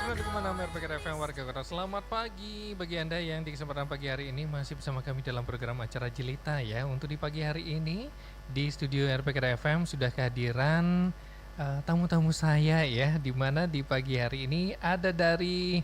RPK FM Warga Kota. Selamat pagi bagi Anda yang di kesempatan pagi hari ini masih bersama kami dalam program acara Jelita ya. Untuk di pagi hari ini di studio RPK FM sudah kehadiran tamu-tamu saya ya, di mana di pagi hari ini ada dari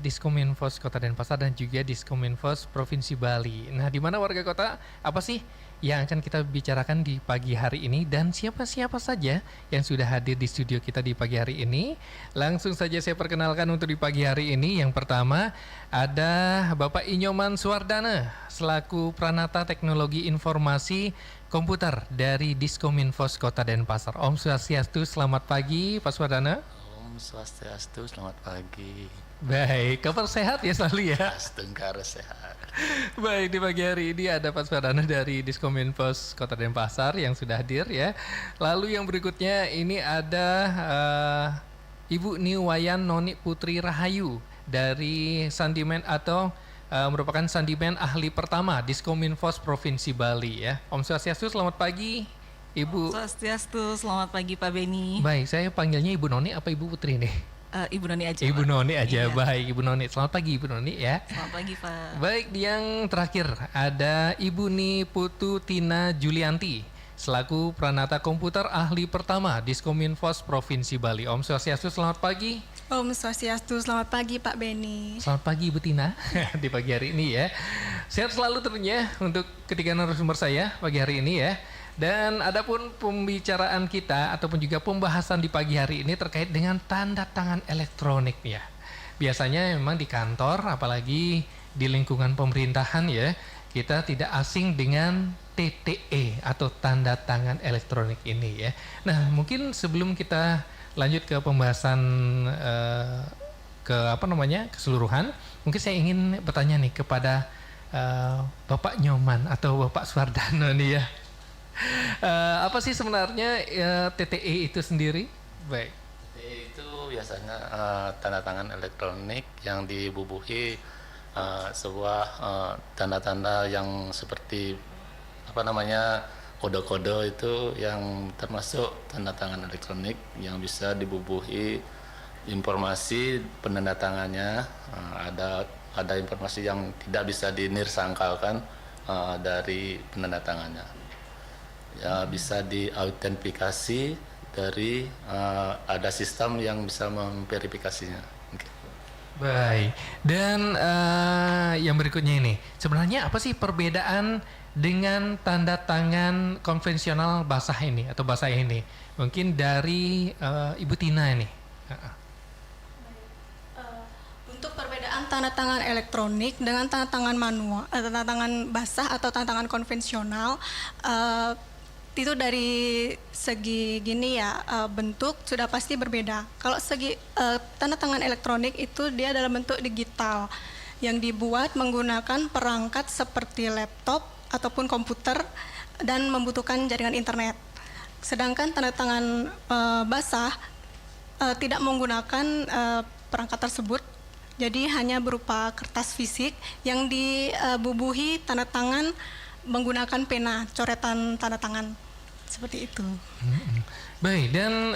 Diskominfos Kota Denpasar dan juga Diskominfos Provinsi Bali. Nah, di mana warga kota apa sih yang akan kita bicarakan di pagi hari ini dan siapa-siapa saja yang sudah hadir di studio kita di pagi hari ini? Langsung saja saya perkenalkan untuk di pagi hari ini. Yang pertama ada Bapak Inyoman Suwardana selaku Pranata Teknologi Informasi Komputer dari Diskominfos Kota Denpasar. Om Swastiastu, selamat pagi Pak Suwardana. Om Swastiastu, selamat pagi. Baik, kabar sehat ya selalu ya? Astengkara sehat. Baik, di pagi hari ini ada Pak Suwardana dari Diskominfos Kota Denpasar yang sudah hadir ya. Lalu yang berikutnya ini ada Ibu Niwayan Noni Putri Rahayu dari Sandimen atau merupakan Sandimen ahli pertama Diskominfos Provinsi Bali ya. Om Swastiastu, selamat pagi Ibu. Swastiastu, selamat pagi Pak Beni. Baik, saya panggilnya Ibu Noni apa Ibu Putri nih? Ibu Noni aja. Ibu Pak. Noni aja, Iya. Baik Ibu Noni. Selamat pagi Ibu Noni ya. Selamat pagi Pak. Baik, yang terakhir ada Ibu Niputu Tina Julianti selaku Pranata Komputer ahli pertama Diskominfos Provinsi Bali. Om Swastiastu, selamat pagi. Om Swastiastu, selamat pagi Pak Beni. Selamat pagi Ibu Tina di pagi hari ini ya. Sehat selalu tentunya untuk ketiga narasumber saya pagi hari ini ya. Dan adapun pembicaraan kita ataupun juga pembahasan di pagi hari ini terkait dengan tanda tangan elektronik ya. Biasanya memang di kantor apalagi di lingkungan pemerintahan ya, kita tidak asing dengan TTE atau tanda tangan elektronik ini ya. Nah, mungkin sebelum kita lanjut ke pembahasan keseluruhan, mungkin saya ingin bertanya nih kepada Bapak Nyoman atau Bapak Suwardana nih ya. Apa sih sebenarnya TTE itu sendiri? Baik. TTE itu biasanya tanda tangan elektronik yang dibubuhi sebuah tanda-tanda yang seperti kode-kode itu yang termasuk tanda tangan elektronik yang bisa dibubuhi informasi penandatangannya. Ada informasi yang tidak bisa dinirsangkalkan dari penandatangannya. Ya, bisa diautentikasi dari ada sistem yang bisa memverifikasinya. Okay. Baik. Dan yang berikutnya ini, sebenarnya apa sih perbedaan dengan tanda tangan konvensional basah ini atau basah ini? Mungkin dari Ibu Tina ini. Untuk perbedaan tanda tangan elektronik dengan tanda tangan manual, tanda tangan basah atau tanda tangan konvensional, itu dari segi gini ya, bentuk sudah pasti berbeda. Kalau segi tanda tangan elektronik itu dia dalam bentuk digital yang dibuat menggunakan perangkat seperti laptop ataupun komputer dan membutuhkan jaringan internet. Sedangkan tanda tangan basah tidak menggunakan perangkat tersebut, jadi hanya berupa kertas fisik yang dibubuhi tanda tangan menggunakan pena, coretan tanda tangan. Seperti itu. Baik, dan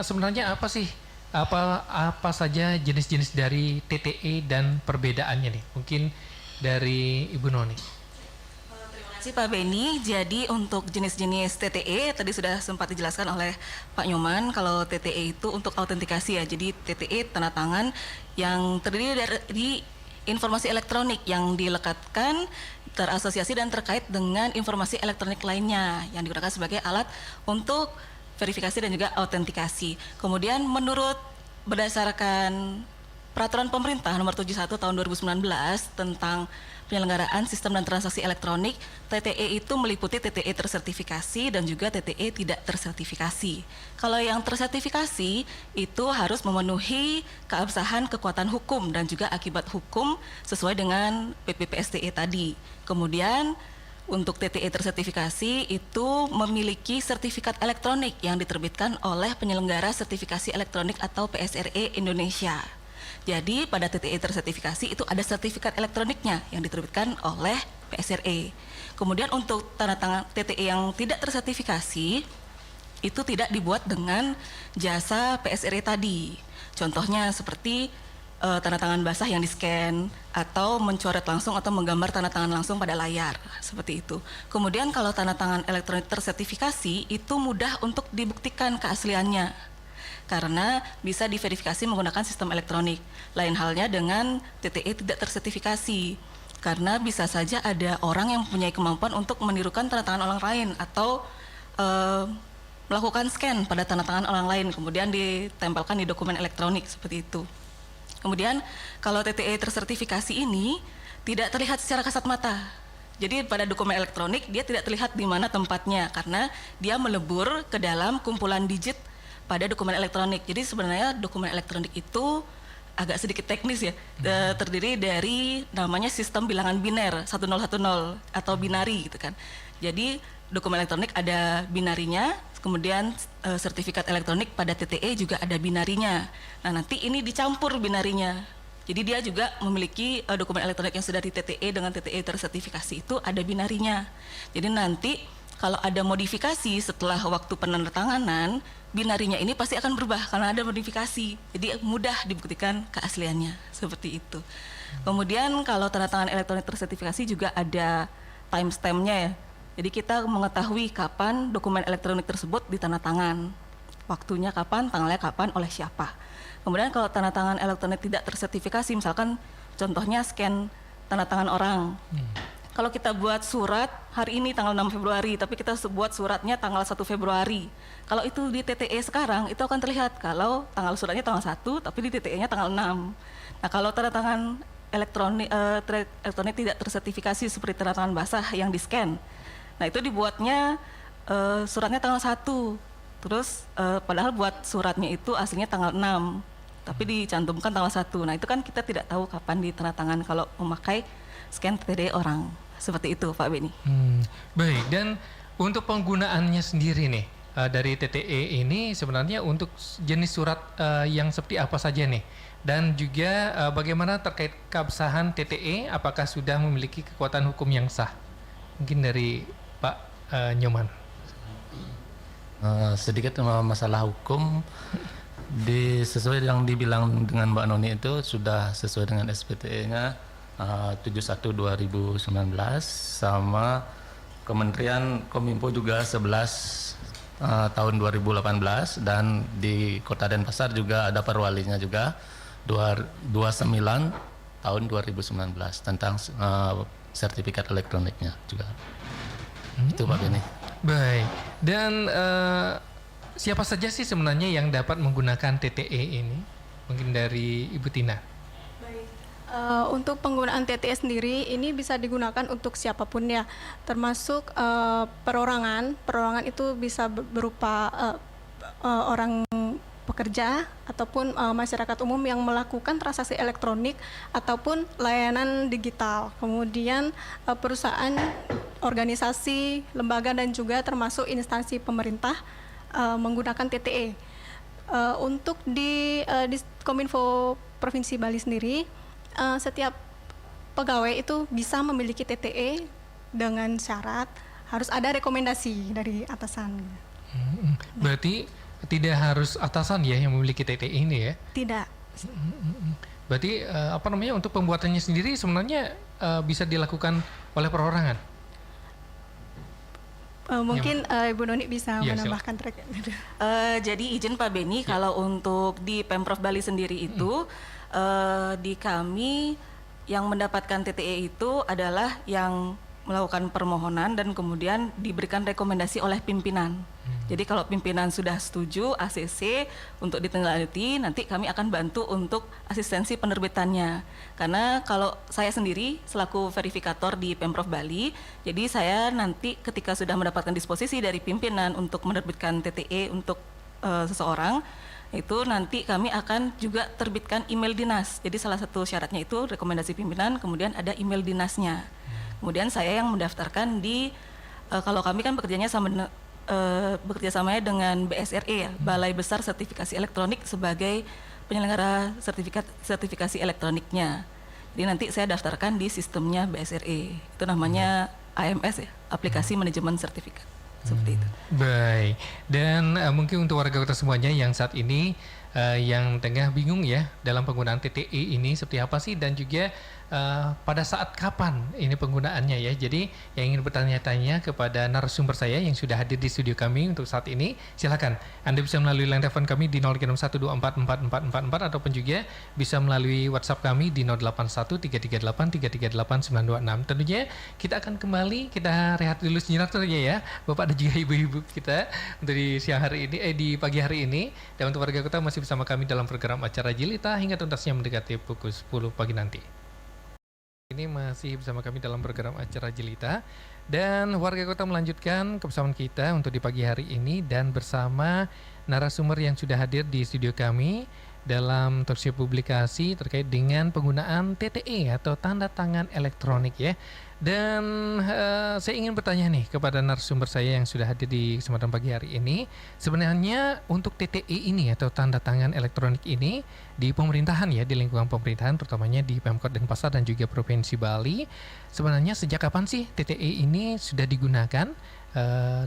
sebenarnya apa sih apa saja jenis-jenis dari TTE dan perbedaannya nih? Mungkin dari Ibu Noni. Terima kasih Pak Beni. Jadi untuk jenis-jenis TTE tadi sudah sempat dijelaskan oleh Pak Nyoman. Kalau TTE itu untuk autentikasi ya. Jadi TTE tanda tangan yang terdiri dari informasi elektronik yang dilekatkan, terasosiasi dan terkait dengan informasi elektronik lainnya yang digunakan sebagai alat untuk verifikasi dan juga autentikasi. Kemudian menurut berdasarkan Peraturan Pemerintah Nomor 71 Tahun 2019 tentang penyelenggaraan sistem dan transaksi elektronik, TTE itu meliputi TTE tersertifikasi dan juga TTE tidak tersertifikasi. Kalau yang tersertifikasi itu harus memenuhi keabsahan kekuatan hukum dan juga akibat hukum sesuai dengan PPPSTE tadi. Kemudian untuk TTE tersertifikasi itu memiliki sertifikat elektronik yang diterbitkan oleh penyelenggara sertifikasi elektronik atau PSRE Indonesia. Jadi pada TTE tersertifikasi itu ada sertifikat elektroniknya yang diterbitkan oleh PSRE. Kemudian untuk tanda tangan TTE yang tidak tersertifikasi itu tidak dibuat dengan jasa PSRE tadi. Contohnya seperti tanda tangan basah yang di-scan atau mencoret langsung atau menggambar tanda tangan langsung pada layar, seperti itu. Kemudian kalau tanda tangan elektronik tersertifikasi itu mudah untuk dibuktikan keasliannya karena bisa diverifikasi menggunakan sistem elektronik. Lain halnya dengan TTE tidak tersertifikasi karena bisa saja ada orang yang mempunyai kemampuan untuk menirukan tanda tangan orang lain atau melakukan scan pada tanda tangan orang lain kemudian ditempelkan di dokumen elektronik seperti itu. Kemudian kalau TTE tersertifikasi ini tidak terlihat secara kasat mata. Jadi pada dokumen elektronik dia tidak terlihat di mana tempatnya karena dia melebur ke dalam kumpulan digit pada dokumen elektronik. Jadi sebenarnya dokumen elektronik itu agak sedikit teknis ya. Terdiri dari namanya sistem bilangan biner 1010 atau binari gitu kan. Jadi dokumen elektronik ada binarinya, kemudian sertifikat elektronik pada TTE juga ada binarinya. Nah nanti ini dicampur binarinya. Jadi dia juga memiliki dokumen elektronik yang sudah di TTE dengan TTE tersertifikasi itu ada binarinya. Jadi nanti kalau ada modifikasi setelah waktu penandatanganan, binarinya ini pasti akan berubah karena ada modifikasi. Jadi mudah dibuktikan keasliannya seperti itu. Kemudian kalau tanda tangan elektronik tersertifikasi juga ada timestamp-nya ya. Jadi kita mengetahui kapan dokumen elektronik tersebut ditandatangan, waktunya kapan, tanggalnya kapan, oleh siapa. Kemudian kalau tanda tangan elektronik tidak tersertifikasi, misalkan contohnya scan tanda tangan orang. Kalau kita buat surat hari ini tanggal 6 Februari, tapi kita buat suratnya tanggal 1 Februari. Kalau itu di TTE sekarang, itu akan terlihat kalau tanggal suratnya tanggal 1, tapi di TTE-nya tanggal 6. Nah kalau tanda tangan elektronik tidak tersertifikasi seperti tanda tangan basah yang di-scan, nah itu dibuatnya suratnya tanggal 1, terus padahal buat suratnya itu aslinya tanggal 6, tapi dicantumkan tanggal 1. Nah itu kan kita tidak tahu kapan ditandatangan kalau memakai scan TTD orang. Seperti itu Pak Beni. Baik, dan untuk penggunaannya sendiri nih dari TTE ini sebenarnya untuk jenis surat yang seperti apa saja nih? Dan juga bagaimana terkait keabsahan TTE, apakah sudah memiliki kekuatan hukum yang sah? Mungkin dari Pak Nyoman. Sedikit masalah hukum, sesuai yang dibilang dengan Mbak Noni itu sudah sesuai dengan SPTE-nya 71/2019 sama Kementerian Kominfo juga 11 tahun 2018, dan di Kota Denpasar juga ada perwalinya juga 29 tahun 2019 tentang sertifikat elektroniknya juga. Itu Pak Beni. Baik, dan siapa saja sih sebenarnya yang dapat menggunakan TTE ini? Mungkin dari Ibu Tina. Untuk penggunaan TTE sendiri ini bisa digunakan untuk siapapun ya, termasuk perorangan. Perorangan itu bisa berupa orang pekerja ataupun masyarakat umum yang melakukan transaksi elektronik ataupun layanan digital. Kemudian perusahaan, organisasi, lembaga dan juga termasuk instansi pemerintah menggunakan TTE. Untuk di Kominfo Provinsi Bali sendiri, setiap pegawai itu bisa memiliki TTE dengan syarat harus ada rekomendasi dari atasan. Berarti tidak harus atasan ya yang memiliki TTE ini ya? Tidak. Berarti untuk pembuatannya sendiri sebenarnya bisa dilakukan oleh perorangan? Mungkin Ibu Noni bisa ya, menambahkan terkait. Jadi izin Pak Beni, kalau untuk di Pemprov Bali sendiri itu di kami yang mendapatkan TTE itu adalah yang melakukan permohonan dan kemudian diberikan rekomendasi oleh pimpinan. Jadi kalau pimpinan sudah setuju ACC untuk ditindaklanjuti, nanti kami akan bantu untuk asistensi penerbitannya. Karena kalau saya sendiri selaku verifikator di Pemprov Bali, jadi saya nanti ketika sudah mendapatkan disposisi dari pimpinan untuk menerbitkan TTE untuk seseorang, itu nanti kami akan juga terbitkan email dinas. Jadi salah satu syaratnya itu rekomendasi pimpinan, kemudian ada email dinasnya. Kemudian saya yang mendaftarkan di kalau kami kan bekerja samanya dengan BSRE ya, Balai Besar Sertifikasi Elektronik sebagai penyelenggara sertifikasi elektroniknya. Jadi nanti saya daftarkan di sistemnya BSRE. Itu namanya AMS ya, Aplikasi Manajemen Sertifikat. Seperti itu. Baik, dan mungkin untuk warga kota semuanya yang saat ini yang tengah bingung ya dalam penggunaan TTE ini seperti apa sih, dan juga pada saat kapan ini penggunaannya ya. Jadi yang ingin bertanya-tanya kepada narasumber saya yang sudah hadir di studio kami untuk saat ini, silakan Anda bisa melalui line telepon kami di 061244444 ataupun juga bisa melalui WhatsApp kami di 081338338926. Tentunya kita akan kembali, kita rehat dulu sejenak saja ya Bapak dan juga ibu-ibu kita untuk di siang hari ini, di pagi hari ini. Dan untuk warga kota masih bersama kami dalam program acara Jelita hingga tuntasnya mendekati pukul 10 pagi nanti. Ini masih bersama kami dalam program acara Jelita, dan warga kota melanjutkan kebersamaan kita untuk di pagi hari ini dan bersama narasumber yang sudah hadir di studio kami dalam talkshow publikasi terkait dengan penggunaan TTE atau tanda tangan elektronik ya. Dan saya ingin bertanya nih kepada narasumber saya yang sudah hadir di kesempatan pagi hari ini, sebenarnya untuk TTE ini atau tanda tangan elektronik ini di pemerintahan ya, di lingkungan pemerintahan terutamanya di Pemkot Denpasar dan juga Provinsi Bali, sebenarnya sejak kapan sih TTE ini sudah digunakan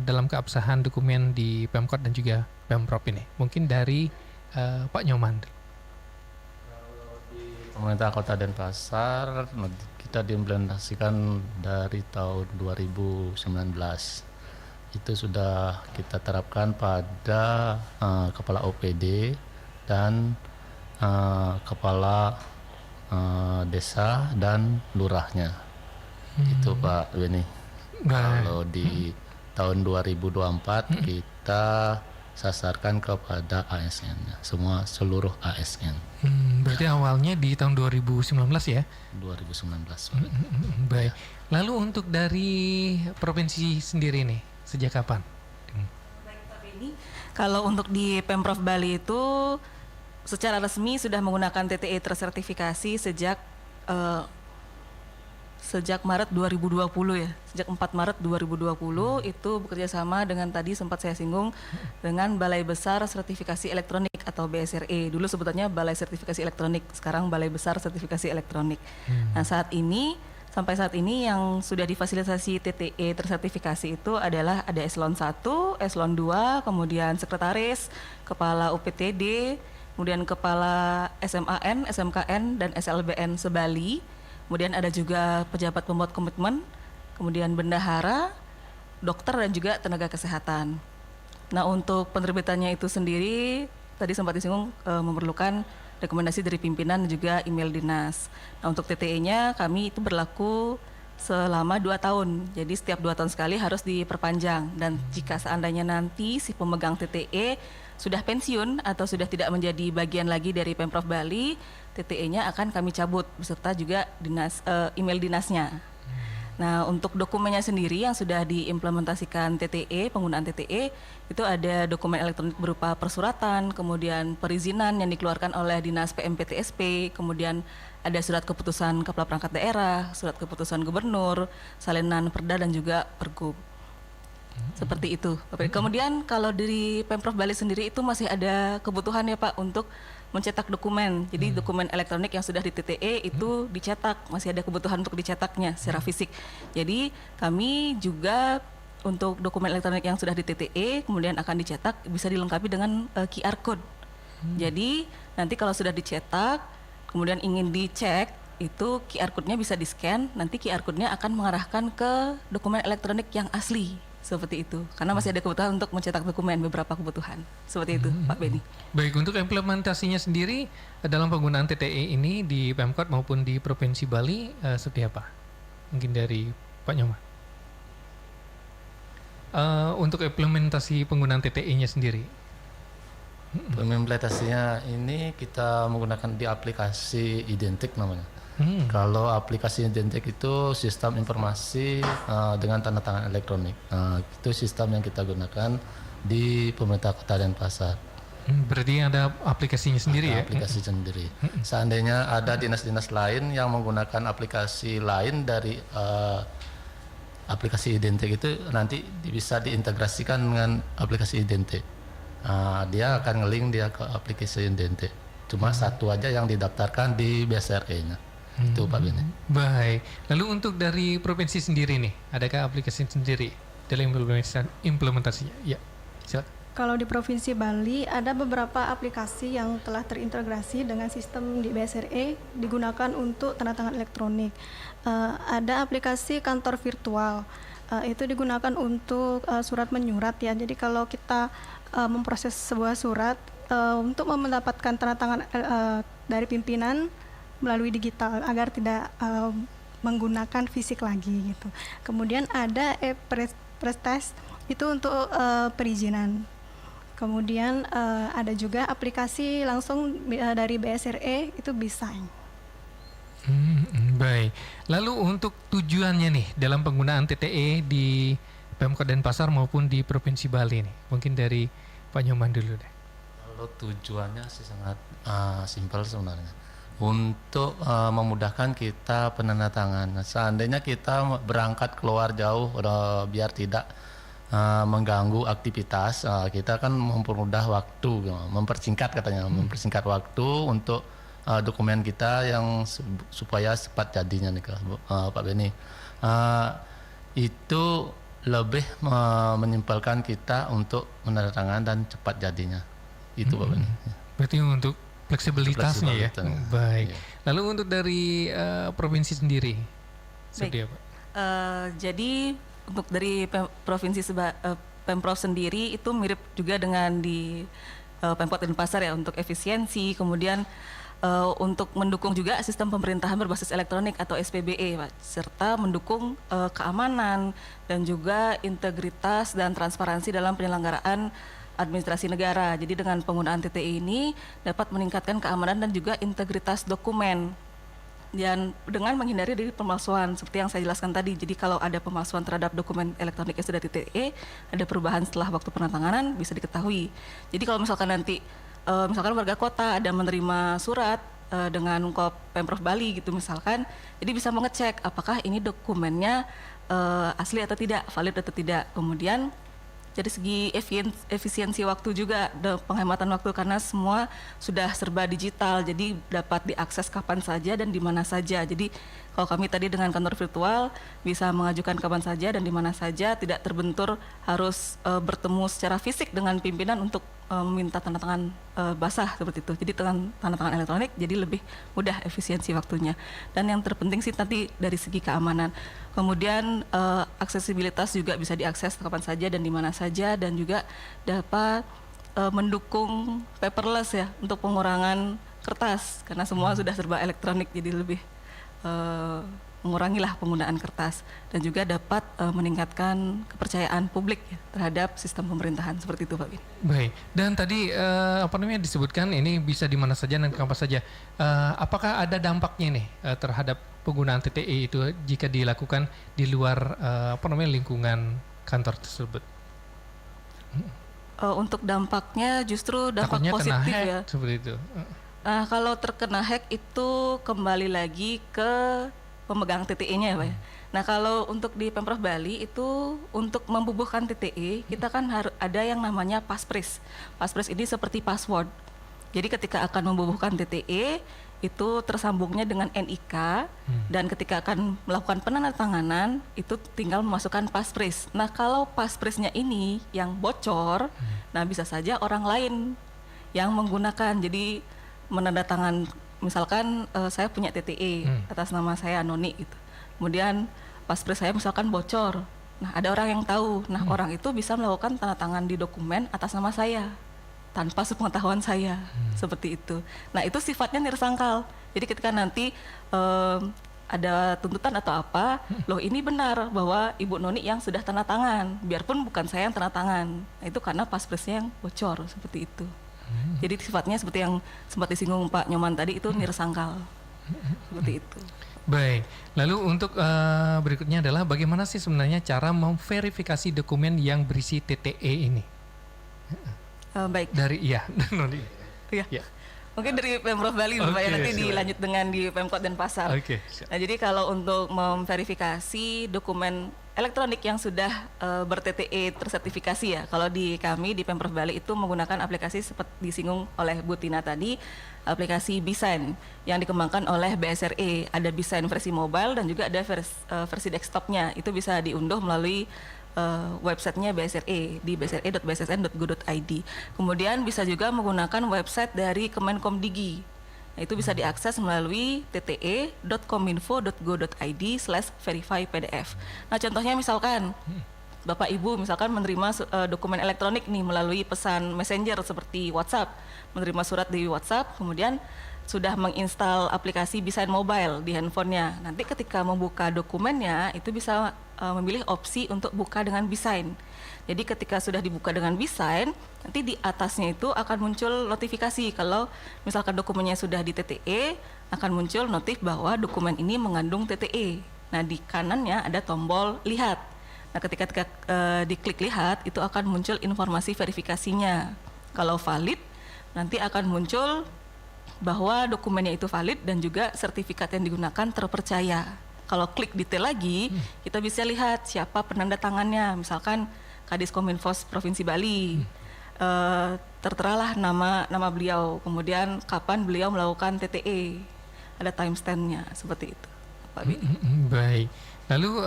dalam keabsahan dokumen di Pemkot dan juga Pemprov ini? Mungkin dari Pak Nyoman. Pemerintah Kota Denpasar kita diimplementasikan dari tahun 2019. Itu sudah kita terapkan pada kepala OPD dan kepala desa dan lurahnya. Itu Pak Beni. Kalau di tahun 2024 kita sasarkan kepada ASN-nya, seluruh ASN. Berarti awalnya di tahun 2019 ya? 2019. Baik. Lalu untuk dari provinsi sendiri nih, sejak kapan? Baik Pak Beni, kalau untuk di Pemprov Bali itu secara resmi sudah menggunakan TTE tersertifikasi sejak Maret 2020 ya. Sejak 4 Maret 2020 itu bekerja sama dengan tadi sempat saya singgung dengan Balai Besar Sertifikasi Elektronik atau BSRE. Dulu sebutannya Balai Sertifikasi Elektronik, sekarang Balai Besar Sertifikasi Elektronik. Nah, sampai saat ini yang sudah difasilitasi TTE tersertifikasi itu adalah ada eselon 1, eselon 2, kemudian sekretaris, kepala UPTD, kemudian kepala SMAN, SMKN dan SLBN se-Bali. Kemudian ada juga pejabat pembuat komitmen, kemudian bendahara, dokter dan juga tenaga kesehatan. Nah, untuk penerbitannya itu sendiri tadi sempat disinggung memerlukan rekomendasi dari pimpinan dan juga email dinas. Nah, untuk TTE-nya kami itu berlaku selama 2 tahun. Jadi setiap 2 tahun sekali harus diperpanjang, dan jika seandainya nanti si pemegang TTE sudah pensiun atau sudah tidak menjadi bagian lagi dari Pemprov Bali, TTE-nya akan kami cabut beserta juga email dinasnya. Nah, untuk dokumennya sendiri yang sudah diimplementasikan TTE, penggunaan TTE, itu ada dokumen elektronik berupa persuratan, kemudian perizinan yang dikeluarkan oleh Dinas PMPTSP, kemudian ada surat keputusan Kepala Perangkat Daerah, surat keputusan Gubernur, salinan Perda dan juga Pergub. Seperti itu. Kemudian kalau dari Pemprov Bali sendiri itu masih ada kebutuhan ya Pak untuk mencetak dokumen. Jadi dokumen elektronik yang sudah di TTE itu dicetak, masih ada kebutuhan untuk dicetaknya secara fisik. Jadi kami juga untuk dokumen elektronik yang sudah di TTE kemudian akan dicetak bisa dilengkapi dengan QR code. Jadi nanti kalau sudah dicetak kemudian ingin dicek, itu QR code-nya bisa di-scan, nanti QR code-nya akan mengarahkan ke dokumen elektronik yang asli. Seperti itu, karena masih ada kebutuhan untuk mencetak dokumen, beberapa kebutuhan. Seperti itu, Pak Beni. Baik, untuk implementasinya sendiri dalam penggunaan TTE ini di Pemkot maupun di Provinsi Bali seperti apa? Mungkin dari Pak Nyoman. Untuk implementasi penggunaan TTE-nya sendiri. Implementasinya ini kita menggunakan di aplikasi Identik namanya. Kalau aplikasi Identik itu sistem informasi dengan tanda tangan elektronik. Itu sistem yang kita gunakan di pemerintah Kota Denpasar. Berarti ada aplikasinya sendiri ya? Aplikasi sendiri. Seandainya ada dinas-dinas lain yang menggunakan aplikasi lain dari aplikasi Identik itu, nanti bisa diintegrasikan dengan aplikasi Identik. Dia akan nge-link dia ke aplikasi Identik. Cuma satu aja yang didaftarkan di BSRE-nya. Itu Pak Beni. Baik. Lalu untuk dari provinsi sendiri nih, adakah aplikasi sendiri? dalam implementasinya? Ya, silakan. Kalau di Provinsi Bali ada beberapa aplikasi yang telah terintegrasi dengan sistem di BSRE digunakan untuk tanda tangan elektronik. Ada aplikasi kantor virtual, itu digunakan untuk surat menyurat ya. Jadi kalau kita memproses sebuah surat untuk mendapatkan tanda tangan dari pimpinan melalui digital agar tidak menggunakan fisik lagi gitu. Kemudian ada e-Prestest itu untuk perizinan. Kemudian ada juga aplikasi langsung dari BSRE itu bisa. Baik. Lalu untuk tujuannya nih dalam penggunaan TTE di Pemkot Denpasar maupun di Provinsi Bali nih, mungkin dari Pak Nyoman dulu deh. Kalau tujuannya sih sangat simpel sebenarnya. Untuk memudahkan kita penandatangan. Seandainya kita berangkat keluar jauh biar tidak mengganggu aktivitas, kita kan mempermudah waktu, mempersingkat katanya, mempersingkat waktu untuk dokumen kita yang supaya cepat jadinya nih Pak Beni. Itu lebih menyimpulkan kita untuk menandatangan dan cepat jadinya. Itu Pak Beni. Berarti untuk fleksibilitasnya ya. Baik. Iya. Lalu untuk dari provinsi sendiri seperti apa? Jadi untuk dari provinsi Pemprov sendiri itu mirip juga dengan di Pemkot Denpasar ya, untuk efisiensi, kemudian untuk mendukung juga sistem pemerintahan berbasis elektronik atau SPBE, Pak, serta mendukung keamanan dan juga integritas dan transparansi dalam penyelenggaraan administrasi negara. Jadi dengan penggunaan TTE ini dapat meningkatkan keamanan dan juga integritas dokumen. Dan dengan menghindari dari pemalsuan seperti yang saya jelaskan tadi. Jadi kalau ada pemalsuan terhadap dokumen elektronik yang sudah TTE, ada perubahan setelah waktu penandatanganan bisa diketahui. Jadi kalau misalkan nanti misalkan warga kota ada menerima surat dengan Pemprov Bali gitu misalkan, jadi bisa mengecek apakah ini dokumennya asli atau tidak, valid atau tidak. Kemudian dari segi efisiensi waktu juga, penghematan waktu karena semua sudah serba digital, jadi dapat diakses kapan saja dan di mana saja. Jadi kalau kami tadi dengan kantor virtual bisa mengajukan kapan saja dan di mana saja, tidak terbentur harus bertemu secara fisik dengan pimpinan untuk meminta tanda tangan basah seperti itu. Jadi dengan tanda tangan elektronik jadi lebih mudah efisiensi waktunya. Dan yang terpenting sih nanti dari segi keamanan. Kemudian aksesibilitas juga bisa diakses kapan saja dan di mana saja, dan juga dapat mendukung paperless ya untuk pengurangan kertas karena semua sudah serba elektronik, jadi lebih mengurangilah penggunaan kertas, dan juga dapat meningkatkan kepercayaan publik ya, terhadap sistem pemerintahan seperti itu, Pak Bin. Baik. Dan tadi disebutkan ini bisa di mana saja dan kapan saja. Apakah ada dampaknya nih terhadap penggunaan TTE itu jika dilakukan di luar lingkungan kantor tersebut? Untuk dampaknya justru dampak Takutnya positif kena hack, ya. seperti itu. Kalau terkena hack itu kembali lagi ke pemegang TTE-nya ya, Pak ya. Nah, kalau untuk di Pemprov Bali itu untuk membubuhkan TTE, kita kan harus ada yang namanya passphrase. Passphrase ini seperti password. Jadi ketika akan membubuhkan TTE itu tersambungnya dengan NIK, dan ketika akan melakukan penandatanganan itu tinggal memasukkan passphrase. Nah, kalau passphrase-nya ini yang bocor, nah bisa saja orang lain yang menggunakan. Jadi menandatangan, misalkan saya punya TTE atas nama saya Noni gitu. Kemudian passphrase saya misalkan bocor. Nah, ada orang yang tahu. Nah, orang itu bisa melakukan tanda tangan di dokumen atas nama saya tanpa sepengetahuan saya, seperti itu. Nah, itu sifatnya nirsangkal. Jadi ketika nanti ada tuntutan atau apa, loh ini benar bahwa Ibu Noni yang sudah tanda tangan, biarpun bukan saya yang tanda tangan. Nah, itu karena passphrase-nya yang bocor, seperti itu. Jadi sifatnya seperti yang sempat disinggung Pak Nyoman tadi, itu nirsangkal, seperti itu. Baik, lalu untuk berikutnya adalah bagaimana sih sebenarnya cara memverifikasi dokumen yang berisi TTE ini? Baik. Dari Noni. Iya. Ya. Mungkin dari Pemprov Bali, Bapak, ya, nanti silakan. dilanjut dengan di Pemkot Denpasar. Oke. Nah, jadi kalau untuk memverifikasi dokumen elektronik yang sudah ber-TTE tersertifikasi ya, kalau di kami di Pemprov Bali itu menggunakan aplikasi seperti disinggung oleh Bu Tina tadi, aplikasi BeSign yang dikembangkan oleh BSRE. Ada BeSign versi mobile dan juga ada versi desktopnya. Itu bisa diunduh melalui websitenya BSRE di bsre.bssn.go.id. Kemudian bisa juga menggunakan website dari Kemenkomdigi. Nah, itu bisa diakses melalui tte.kominfo.go.id/verify-pdf. Nah, contohnya misalkan Bapak Ibu misalkan menerima dokumen elektronik nih melalui pesan messenger seperti WhatsApp, menerima surat di WhatsApp, kemudian sudah menginstal aplikasi Bisign Mobile di handphonenya. Nanti ketika membuka dokumennya itu bisa memilih opsi untuk buka dengan Bisign. Jadi ketika sudah dibuka dengan Bisign, nanti di atasnya itu akan muncul notifikasi kalau misalkan dokumennya sudah di TTE, akan muncul notif bahwa dokumen ini mengandung TTE. Nah, di kanannya ada tombol lihat. Nah, ketika diklik lihat, itu akan muncul informasi verifikasinya. Kalau valid, nanti akan muncul bahwa dokumennya itu valid dan juga sertifikat yang digunakan terpercaya. Kalau klik detail lagi, kita bisa lihat siapa penanda tangannya. Misalkan Kadiskominfos Provinsi Bali, terteralah nama beliau, kemudian kapan beliau melakukan TTE, ada timestampnya seperti itu, Pak Beni. Baik. Lalu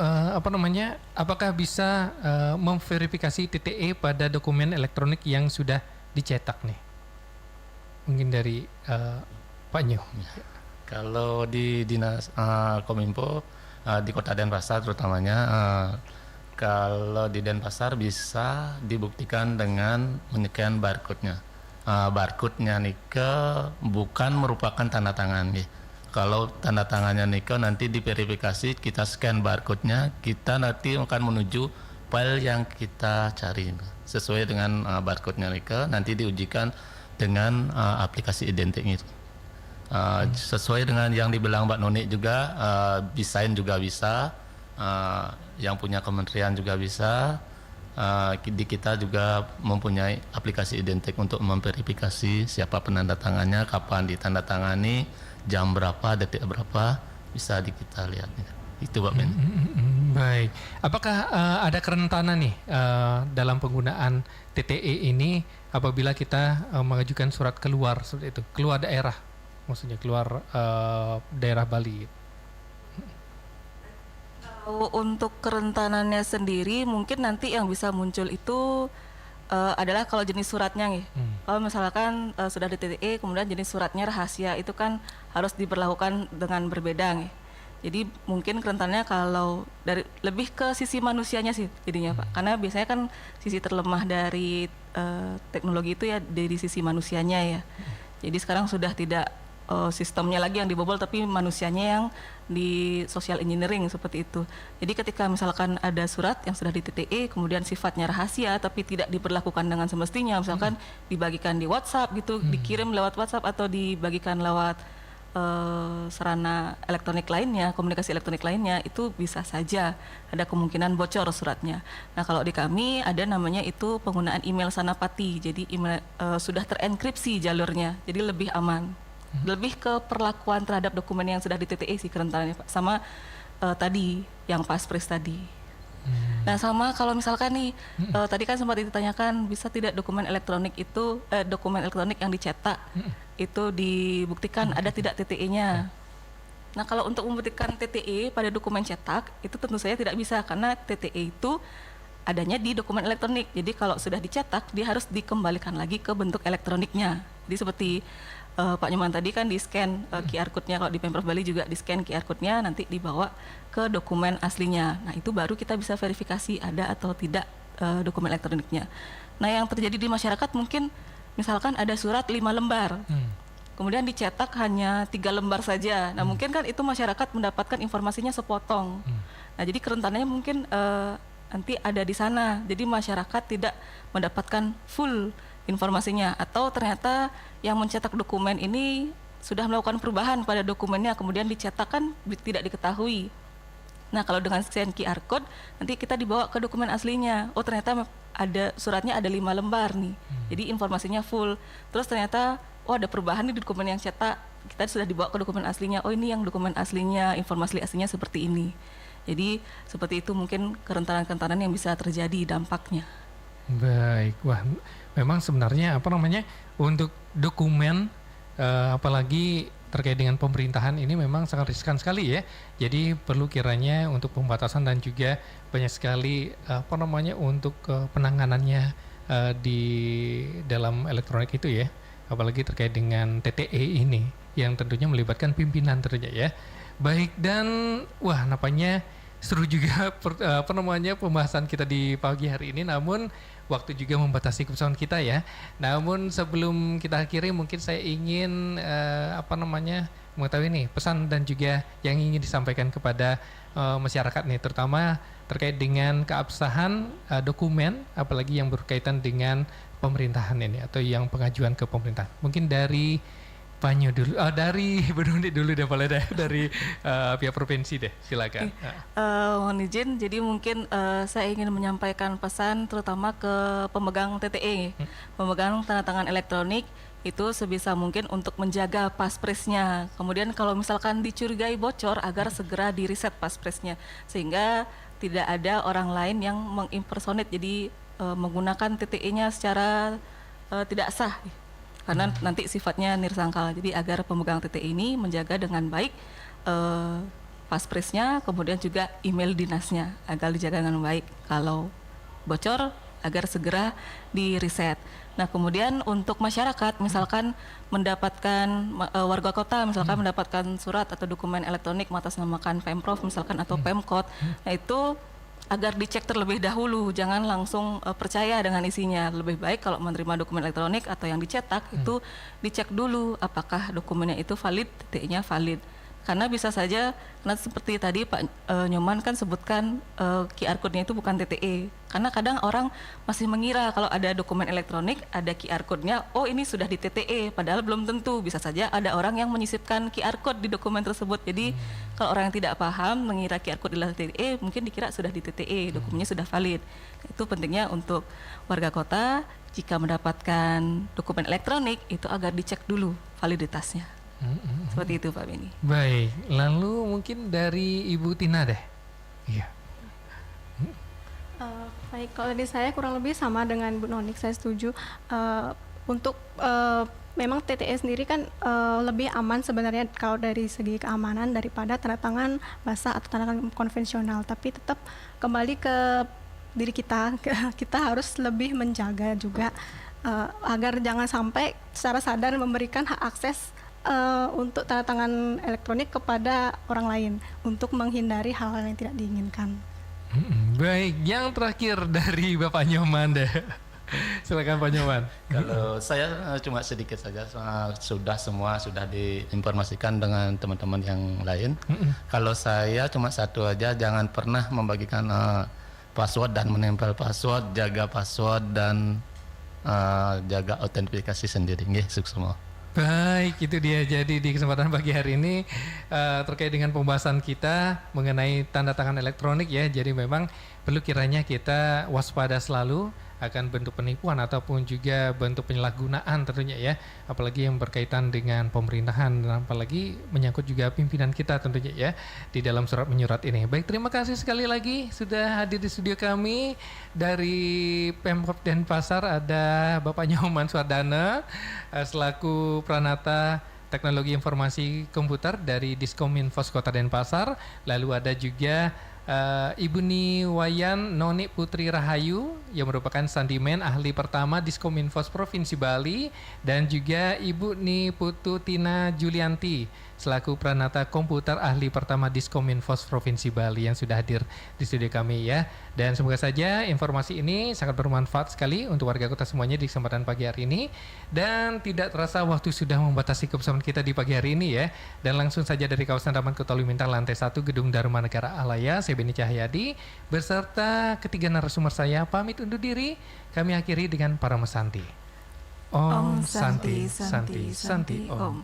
apakah bisa memverifikasi TTE pada dokumen elektronik yang sudah dicetak nih? Mungkin dari Pak Nyo. Kalau di dinas Kominfo di Kota Denpasar terutamanya, kalau di Denpasar bisa dibuktikan dengan menycan barcode-nya. Barcode-nya Nike bukan merupakan tanda tangan. Kalau tanda tangannya Nike nanti diverifikasi, kita scan barcode-nya, kita nanti akan menuju file yang kita cari. Sesuai dengan barcode-nya Nike, nanti diujikan dengan aplikasi identik itu. Sesuai dengan yang dibilang Mbak Noni juga, Bisign juga bisa, yang punya kementerian juga bisa, di kita juga mempunyai aplikasi identik untuk memverifikasi siapa penanda tangannya, kapan ditandatangani, jam berapa, detik berapa, bisa di kita lihat. Itu Pak Ben. Baik, apakah ada kerentanan nih dalam penggunaan TTE ini apabila kita mengajukan surat keluar seperti itu, keluar daerah, maksudnya keluar daerah Bali? Kalau untuk kerentanannya sendiri, mungkin nanti yang bisa muncul itu adalah kalau jenis suratnya nih. Kalau misalkan sudah di TTE, kemudian jenis suratnya rahasia, itu kan harus diberlakukan dengan berbeda nih. Jadi mungkin kerentanannya kalau dari lebih ke sisi manusianya sih jadinya Pak. Karena biasanya kan sisi terlemah dari teknologi itu ya dari sisi manusianya ya. Jadi sekarang sudah tidak sistemnya lagi yang dibobol, tapi manusianya yang di social engineering seperti itu. Jadi ketika misalkan ada surat yang sudah di TTE kemudian sifatnya rahasia tapi tidak diperlakukan dengan semestinya, misalkan dibagikan di WhatsApp gitu, dikirim lewat WhatsApp atau dibagikan lewat sarana elektronik lainnya, komunikasi elektronik lainnya, itu bisa saja ada kemungkinan bocor suratnya. Nah, kalau di kami ada namanya itu penggunaan email Sanapati. Jadi email sudah terenkripsi jalurnya, jadi lebih aman. Lebih ke perlakuan terhadap dokumen yang sudah di TTE sih kerentanannya Pak, sama tadi yang paspres tadi. Nah, sama kalau misalkan nih tadi kan sempat ditanyakan bisa tidak dokumen elektronik itu dokumen elektronik yang dicetak itu dibuktikan ada tidak TTE-nya. Nah, kalau untuk membuktikan TTE pada dokumen cetak itu tentu saja tidak bisa karena TTE itu adanya di dokumen elektronik. Jadi kalau sudah dicetak dia harus dikembalikan lagi ke bentuk elektroniknya. Jadi seperti Pak Nyoman tadi kan di-scan QR code-nya, kalau di Pemprov Bali juga di-scan QR code-nya nanti dibawa ke dokumen aslinya. Nah, itu baru kita bisa verifikasi ada atau tidak dokumen elektroniknya. Nah, yang terjadi di masyarakat mungkin misalkan ada surat 5 lembar. Kemudian dicetak hanya 3 lembar saja. Nah, mungkin kan itu masyarakat mendapatkan informasinya sepotong. Nah, jadi kerentanannya mungkin nanti ada di sana. Jadi masyarakat tidak mendapatkan full informasinya, atau ternyata yang mencetak dokumen ini sudah melakukan perubahan pada dokumennya kemudian dicetak kan tidak diketahui. Nah, kalau dengan scan QR code nanti kita dibawa ke dokumen aslinya. Oh, ternyata ada suratnya ada 5 lembar nih. Jadi informasinya full. Terus ternyata ada perubahan nih di dokumen yang cetak. Kita sudah dibawa ke dokumen aslinya. Oh, ini yang dokumen aslinya, informasi aslinya seperti ini. Jadi seperti itu mungkin kerentanan-kerentanan yang bisa terjadi dampaknya. Baik, wah memang sebenarnya untuk dokumen apalagi terkait dengan pemerintahan ini memang sangat riskan sekali ya. Jadi perlu kiranya untuk pembatasan dan juga banyak sekali untuk penanganannya di dalam elektronik itu ya. Apalagi terkait dengan TTE ini yang tentunya melibatkan pimpinan tentunya ya. Baik, dan nampaknya seru juga pembahasan kita di pagi hari ini, namun waktu juga membatasi kesempatan kita ya. Namun sebelum kita akhiri mungkin saya ingin mengetahui nih pesan dan juga yang ingin disampaikan kepada masyarakat nih, terutama terkait dengan keabsahan dokumen apalagi yang berkaitan dengan pemerintahan ini atau yang pengajuan ke pemerintah. Mungkin dari Panyo dulu, dari Benoni dulu deh, boleh deh, dari pihak provinsi deh, silakan. Mohon izin, jadi mungkin saya ingin menyampaikan pesan terutama ke pemegang TTE, pemegang tanda tangan elektronik, itu sebisa mungkin untuk menjaga paspresnya. Kemudian kalau misalkan dicurigai bocor, agar segera di reset paspresnya, sehingga tidak ada orang lain yang mengimpersonate, jadi menggunakan TTE-nya secara tidak sah, karena nanti sifatnya nirsangkal. Jadi agar pemegang TTE ini menjaga dengan baik paspresnya, kemudian juga email dinasnya agar dijaga dengan baik. Kalau bocor, agar segera di reset. Nah, kemudian untuk masyarakat, misalkan mendapatkan warga kota, misalkan mendapatkan surat atau dokumen elektronik mengatasnamakan Pemprov misalkan atau Pemkot, nah itu agar dicek terlebih dahulu, jangan langsung percaya dengan isinya. Lebih baik kalau menerima dokumen elektronik atau yang dicetak itu dicek dulu apakah dokumennya itu valid, TTE-nya valid. Karena bisa saja, karena seperti tadi Pak Nyoman kan sebutkan QR code-nya itu bukan TTE. Karena kadang orang masih mengira kalau ada dokumen elektronik, ada QR code-nya, oh ini sudah di TTE, padahal belum tentu. Bisa saja ada orang yang menyisipkan QR code di dokumen tersebut. Jadi kalau orang yang tidak paham mengira QR code adalah TTE, mungkin dikira sudah di TTE, dokumennya sudah valid. Itu pentingnya untuk warga kota, jika mendapatkan dokumen elektronik, itu agar dicek dulu validitasnya. Seperti itu Pak Beni. Baik, lalu mungkin dari Ibu Tina deh. Iya. Baik, kalau dari saya kurang lebih sama dengan Bu Nonik, saya setuju. Untuk memang TTE sendiri kan lebih aman sebenarnya kalau dari segi keamanan daripada tanda tangan basah atau tanda tangan konvensional. Tapi tetap kembali ke diri kita, kita harus lebih menjaga juga agar jangan sampai secara sadar memberikan hak akses untuk tanda tangan elektronik kepada orang lain untuk menghindari hal-hal yang tidak diinginkan. Baik, yang terakhir dari Bapak Nyoman deh. Silakan Pak Nyoman. Kalau saya cuma sedikit saja, semua sudah diinformasikan dengan teman-teman yang lain. Kalau saya cuma satu aja, jangan pernah membagikan password dan menempel password, jaga password dan jaga autentikasi sendiri. Nggih, sukses semua. Baik, itu dia. Jadi di kesempatan pagi hari ini terkait dengan pembahasan kita mengenai tanda tangan elektronik ya. Jadi memang perlu kiranya kita waspada selalu akan bentuk penipuan ataupun juga bentuk penyalahgunaan tentunya ya. Apalagi yang berkaitan dengan pemerintahan dan apalagi menyangkut juga pimpinan kita tentunya ya di dalam surat menyurat ini. Baik, terima kasih sekali lagi sudah hadir di studio kami. Dari Pemkab Denpasar ada Bapak Nyoman Swardana selaku Pranata Teknologi Informasi Komputer dari Diskominfos Kota Denpasar. Lalu ada juga Ibu Niwayan Noni Putri Rahayu yang merupakan Sandimen Ahli Pertama Diskominfos Provinsi Bali, dan juga Ibu Ni Putu Tina Julianti selaku Pranata Komputer Ahli Pertama Diskominfos Provinsi Bali yang sudah hadir di studio kami ya. Dan semoga saja informasi ini sangat bermanfaat sekali untuk warga kota semuanya di kesempatan pagi hari ini. Dan tidak terasa waktu sudah membatasi kebersamaan kita di pagi hari ini ya. Dan langsung saja dari kawasan Taman Kota Lumintang lantai 1 Gedung Dharma Negara Alaya, saya Beni Cahyadi beserta ketiga narasumber saya pamit undur diri. Kami akhiri dengan para mesanti. Om Santi Santi Santi Om.